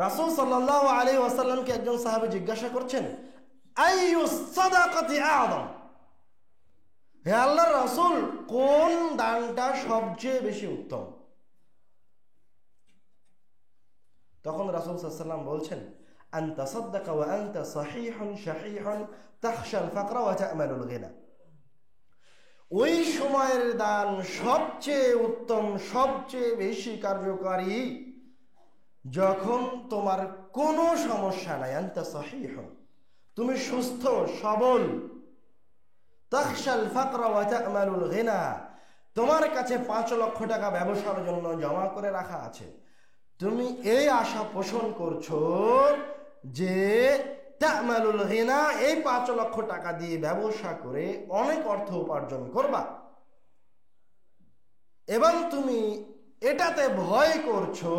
রাসূল সাল্লাল্লাহু আলাইহি ওয়াসাল্লামকে একজন সাহাবী জিজ্ঞাসা করছেন, আইয়ুস সাদাকাতি আযম, হে আল্লাহর রাসূল, কোন দানটা সবচেয়ে বেশি উত্তম? তখন রাসূল সাল্লাল্লাহু আলাইহি ওয়াসাল্লাম বলছেন, আন তাসাদ্দাকা ওয়া আনতা সাহিহুন শাহীহুন তাখশাল ফাকরা ওয়া তা'মালুল গিনা। ওই সময়ের দান সবচেয়ে উত্তম, সবচেয়ে বেশি কার্যকারী যখন তোমার কোনো সমস্যা নাই, আনতা সাহিহুন, তুমি সুস্থ সবল, তাখশাল ফাকরা ওয়া তা'মালুল গিনা, তোমার কাছে 5 লক্ষ টাকা ব্যবসার জন্য জমা করে রাখা আছে, তুমি এই আশা পোষণ করছো যে তা'মালুল গিনা, এই 5 লক্ষ টাকা দিয়ে ব্যবসা করে অনেক অর্থ উপার্জন করবা, এবং তুমি এটাতে ভয় করছো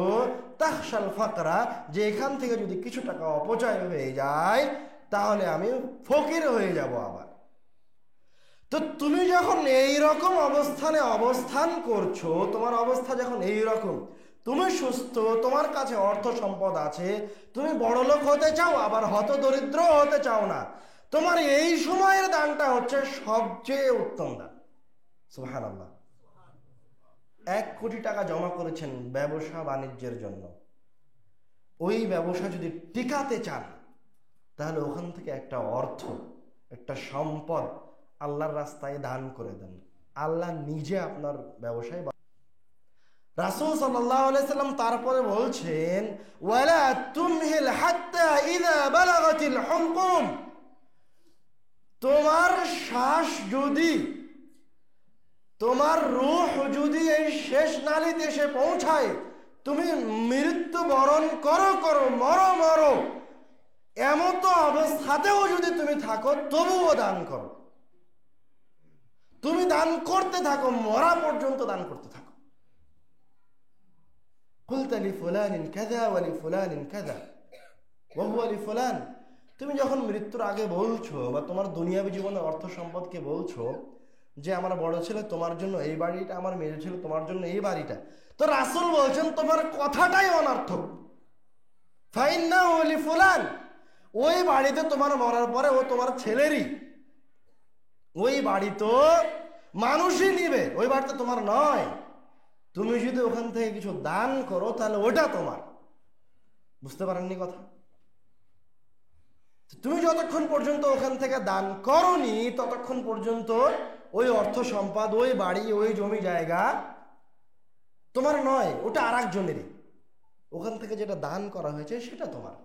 তাখশাল ফাকরা, যে এখান থেকে যদি কিছু টাকা অপচয় হয়ে যায় তাহলে আমি ফকির হয়ে যাব আবার। তো তুমি যখন এই রকম অবস্থানে অবস্থান করছো, তোমার অবস্থা যখন এই রকম, তুমি সুস্থ, তোমার কাছে অর্থ সম্পদ আছে, তুমি বড়লোক হতে চাও আবার হতদরিদ্র হতে চাও না, তোমার এই সময়ের দানটা হচ্ছে সবচেয়ে উত্তম দান। সুবহানাল্লাহ। 1 কোটি টাকা জমা করেছেন ব্যবসা বাণিজ্যের জন্য, ওই ব্যবসা যদি টিকাতে চান তাহলে ওখান থেকে একটা অর্থ, একটা সম্পদ আল্লাহর রাস্তায় দান করে দেন, আল্লাহ নিজে আপনার ব্যবসায়। রাসূল সাল্লাল্লাহু আলাইহি সাল্লাম তারপরে বলছেন, ওয়ালা তুমহিল হাত্তা ইযা বালাগাতিল হুলকুম, তোমার শ্বাস যদি, তোমার রূহ যদি এই শেষ নালীতে এসে পৌঁছায়, তুমি মৃত্যুবরণ করো, মরো, এমত অবস্থাতেও যদি তুমি থাকো তবুও দান করো, তুমি দান করতে থাকো, মরা পর্যন্ত দান করতে থাকো। কুলতা লিফুলানিন কাযা ওয়া লিফুলানিন কাযা ওয়া হুয়া লিফুলান, তুমি যখন মৃত্যুর আগে বলছো বা তোমার দুনিয়াবী জীবনের অর্থ সম্পদকে বলছো যে আমার বড় ছেলে তোমার জন্য এই বাড়িটা, আমার মেয়ে ছেলে তোমার জন্য এই বাড়িটা, তো রাসূল বলছেন তোমার কথাটাই অনর্থক। ফাইন্নাহু লিফুলান, ওই বাড়িতে তোমার মরার পরে ও তোমার ছেলেরই, ওই বাড়ি তো মানুষই নিবে, ওই বাড়িতে তোমার নয়। তুমি যদি ওখান থেকে কিছু দান করো তাহলে ওটা তোমার। বুঝতে পারেননি কথা? তুমি যতক্ষণ পর্যন্ত ওখান থেকে দান করনি ততক্ষণ পর্যন্ত ওই অর্থ সম্পদ, ওই বাড়ি, ওই জমি জায়গা তোমার নয়, ওটা আর একজনেরই। ওখান থেকে যেটা দান করা হয়েছে সেটা তোমার।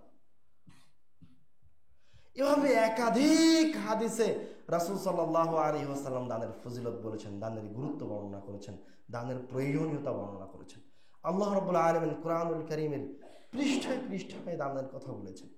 এভাবে একাধিক হাদিসে রাসূল সাল্লাল্লাহু আলাইহি ওয়াসাল্লাম দানের ফজিলত বলেছেন, দানের গুরুত্ব বর্ণনা করেছেন, দানের প্রয়োজনীয়তা বর্ণনা করেছেন। আল্লাহ রাব্বুল আলামিন কুরআনুল কারীমের পৃষ্ঠায় পৃষ্ঠায় দানের কথা বলেছেন।